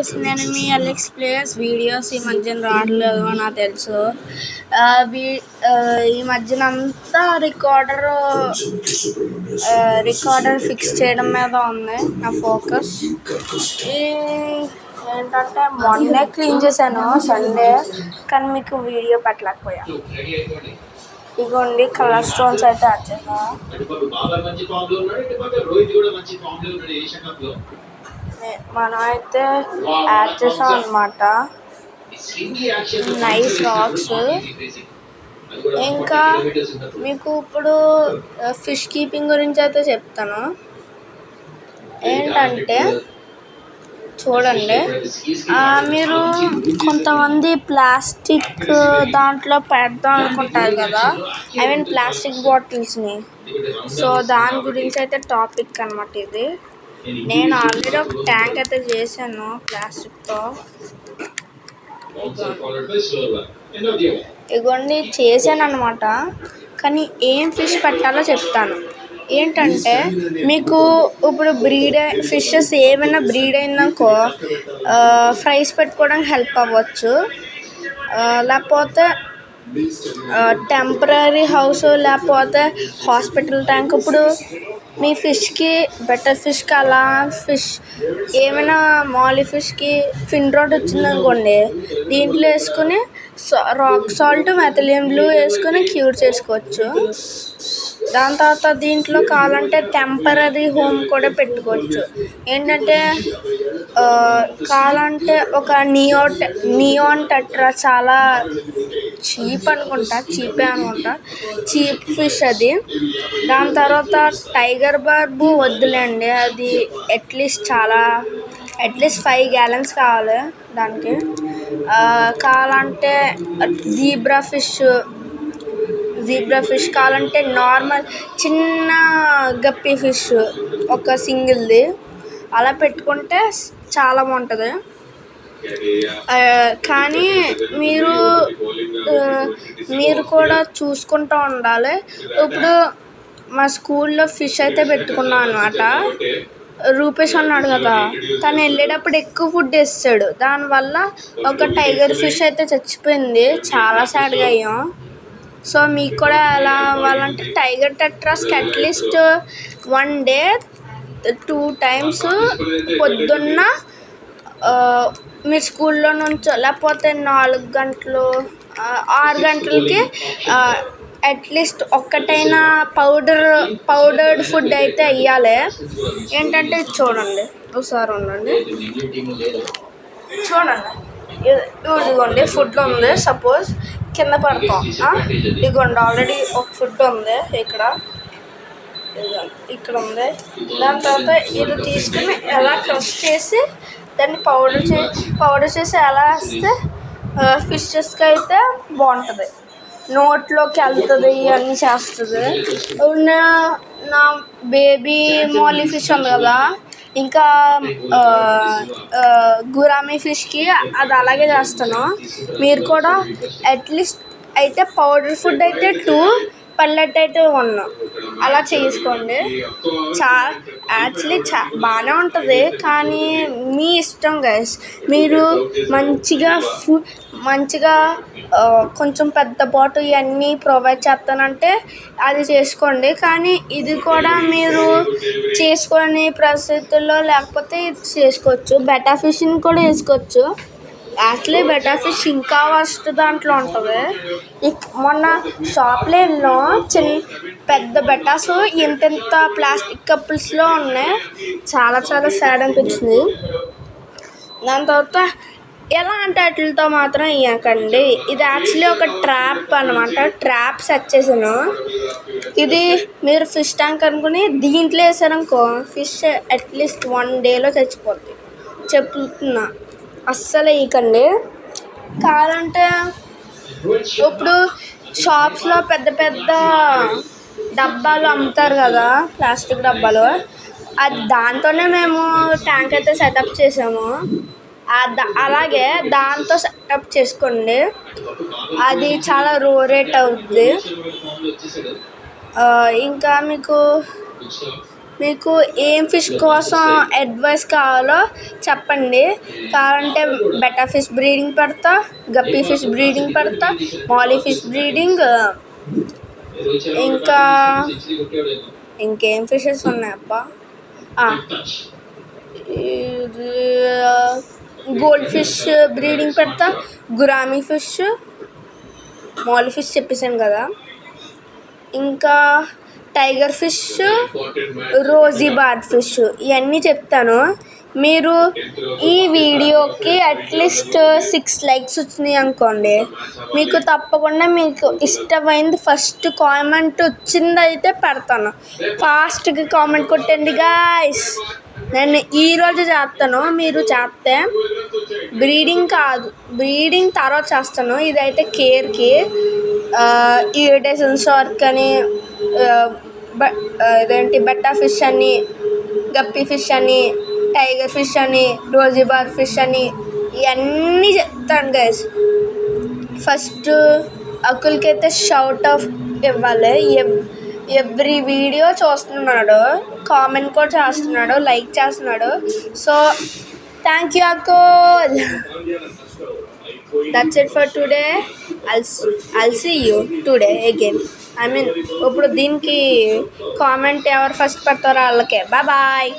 Guys, నేను మీ Alex players videos ఈ మధ్యన రావట్లేదు నాకు తెలుసు. ఈ మధ్యన అంతా రికార్డర్ ఫిక్స్ చేయడం మీద ఉంది నా ఫోకస్. ఏంటంటే మొన్నే క్లీన్ చేశాను సండే, కానీ మీకు వీడియో పెట్టలేకపోయా. ఇగోండి కలర్ స్టోన్స్ అయితే వచ్చేసా. మనం అయితే యాడ్ చేసాం అన్నమాట, నైస్ రాక్స్. ఇంకా మీకు ఇప్పుడు ఫిష్ కీపింగ్ గురించి అయితే చెప్తాను. ఏంటంటే చూడండి, మీరు కొంతమంది ప్లాస్టిక్ దాంట్లో పెడదాం అనుకుంటారు కదా, ఐ మీన్ ప్లాస్టిక్ బాటిల్స్ని. సో దాని గురించి అయితే టాపిక్ అన్నమాట ఇది. నేను ఆల్రెడీ ఒక ట్యాంక్ అయితే చేశాను ప్లాస్టిక్తో. ఇగోండి చేశాను అనమాట, కానీ ఏం ఫిష్ పెట్టాలో చెప్తాను. ఏంటంటే మీకు ఇప్పుడు ఫిషెస్ ఏమైనా బ్రీడ్ అయిందనుకో ఫ్రైస్ పెట్టుకోవడానికి హెల్ప్ అవ్వచ్చు. లేకపోతే టెంపరీ హౌస్, లేకపోతే హాస్పిటల్ ట్యాంక్. ఇప్పుడు మీ ఫిష్కి బెటర్ ఫిష్కి అలా ఏమైనా మాలీ ఫిష్కి ఫిన్ రాట్ వచ్చిందనుకోండి, దీంట్లో వేసుకుని రాక్ సాల్ట్, మెథిలిన్ బ్లూ వేసుకొని క్యూర్ చేసుకోవచ్చు. దాని తర్వాత దీంట్లో కావాలంటే టెంపరీ హోమ్ కూడా పెట్టుకోవచ్చు. ఏంటంటే కావాలంటే ఒక నియాన్ టెట్రా, చాలా చీపే అనుకుంటా, చీప్ ఫిష్ అది. దాని తర్వాత టైగర్ బార్బు వద్దులేండి, అది అట్లీస్ట్ 5 gallons కావాలి దానికి. కావాలంటే జీబ్రా ఫిష్ కావాలంటే నార్మల్ చిన్న గప్పీ ఫిష్ ఒక సింగిల్ది అలా పెట్టుకుంటే చాలా బాగుంటుంది. కానీ మీరు కూడా చూసుకుంటూ ఉండాలి. ఇప్పుడు మా స్కూల్లో ఫిష్ అయితే పెట్టుకున్నాం అన్నమాట. రూపేష్ అన్నాడు కదా, తను వెళ్ళేటప్పుడు ఎక్కువ ఫుడ్ వేస్తాడు, దానివల్ల ఒక టైగర్ ఫిష్ అయితే చచ్చిపోయింది. చాలా సాడ్గా అయ్యాం. సో మీకు కూడా ఎలా అవ్వాలంటే టైగర్ టెట్రాస్కి అట్లీస్ట్ 1 day 2 times పొద్దున్న మీరు స్కూల్లో నుంచో, లేకపోతే 4 గంటలు 6 గంటలకి అట్లీస్ట్ ఒక్కటైనా పౌడర్డ్ ఫుడ్ అయితే వేయాలి. ఏంటంటే చూడండి, ఒకసారి ఉండండి, చూడండి. ఇదిగోండి ఫుడ్ ఉంది, సపోజ్ కింద పడతాం. ఇదిగోండి ఆల్రెడీ ఒక ఫుడ్ ఉంది ఇక్కడ ఉంది. దాని తర్వాత ఇది తీసుకుని ఎలా క్రష్ చేసి దాన్ని పౌడర్ చేసి ఎలా వేస్తే ఫిషెస్కి అయితే బాగుంటుంది, నోట్లోకి వెళ్తుంది, ఇవన్నీ చేస్తుంది. నా బేబీ మాలీ ఫిష్ ఉంది కదా, ఇంకా గురామీ ఫిష్కి అది అలాగే చేస్తాను. మీరు కూడా అట్లీస్ట్ అయితే పౌడర్ ఫుడ్ అయితే 2, పల్లెట్ అయితే 1 అలా చేసుకోండి. యాక్చువల్లీ బాగానే ఉంటుంది, కానీ మీ ఇష్టం గైస్. మీరు మంచిగా కొంచెం పెద్ద బాటిల్ ఇవన్నీ ప్రొవైడ్ చేస్తానంటే అది చేసుకోండి. కానీ ఇది కూడా మీరు చేసుకునే పరిస్థితుల్లో లేకపోతే ఇది చేసుకోవచ్చు. బెటా ఫిష్ని కూడా వేసుకోవచ్చు. యాక్చువల్లీ బెటా ఫిష్ ఇంకా వర్స్ట్ దాంట్లో ఉంటుంది. మొన్న షాప్లో పెద్ద బెటాస్ ఇంత ప్లాస్టిక్ కప్పుల్స్లో ఉన్నాయి. చాలా సాడ్ అనిపించింది. దాని తర్వాత ఎలాంటి వాటితో మాత్రం ఇవ్వకండి. ఇది యాక్చువల్లీ ఒక ట్రాప్ అన్నమాట. ట్రాప్ సెట్ చేశాను. ఇది మీరు ఫిష్ ట్యాంక్ అనుకుని దీంట్లో వేసారనుకో ఫిష్ అట్లీస్ట్ 1 dayలో చచ్చిపోద్ది. చెప్తున్నా, అస్సలు ఇవ్వకండి. కావాలంటే ఇప్పుడు షాప్స్లో పెద్ద డబ్బాలు అమ్ముతారు కదా, ప్లాస్టిక్ డబ్బాలు, అది దాంతోనే మేము ట్యాంక్ అయితే సెటప్ చేసాము. అలాగే దాంతో సెటప్ చేసుకోండి, అది చాలా రేట్ అవుతుంది. ఇంకా మీకు మీకు ఏం ఫిష్ కోసం అడ్వైస్ కావాలో చెప్పండి. కావాలంటే బెటా ఫిష్ బ్రీడింగ్ పెడతా, గప్పీ ఫిష్ బ్రీడింగ్ పెడతా, మాలీ ఫిష్ బ్రీడింగ్, ఇంకా ఇంకేం ఫిషెస్ ఉన్నాయప్ప, గోల్డ్ ఫిష్ బ్రీడింగ్ పెడతా, గురామీ ఫిష్, మాలీ ఫిష్ చెప్పేసాను కదా, ఇంకా tiger fish, rosy barb fish, ఇవన్నీ చెప్తాను. మీరు ఈ వీడియోకి అట్లీస్ట్ 6 లైక్స్ వచ్చినాయి అనుకోండి, మీకు తప్పకుండా మీకు ఇష్టమైంది ఫస్ట్ కామెంట్ వచ్చిందైతే పెడతాను. ఫాస్ట్గా కామెంట్ కొట్టండి గాయ్స్. నేను ఈరోజు చేస్తాను, మీరు చేస్తే బ్రీడింగ్ కాదు, బ్రీడింగ్ తర్వాత చేస్తాను. ఇదైతే కేర్కి ఇరిటేషన్ షార్క్ అని, ఇదేంటి బెట్టా ఫిష్ అని, గప్పీ ఫిష్ అని, టైగర్ ఫిష్ అని, రోజీ బార్ ఫిష్ అని, ఇవన్నీ చెప్తాను గైస్. ఫస్ట్ అకుల్కి అయితే షౌట్ ఆఫ్ ఇవ్వాలి. ఎవ్రీ వీడియో చూస్తున్నాడు, కామెంట్ కూడా చేస్తున్నాడు, లైక్ చేస్తున్నాడు. So thank you Akul. That's it for today. I'll see you today again. I mean ఇప్పుడు దీనికి కామెంట్ ఎవరు ఫస్ట్ పెడతారో వాళ్ళకే బాయ్.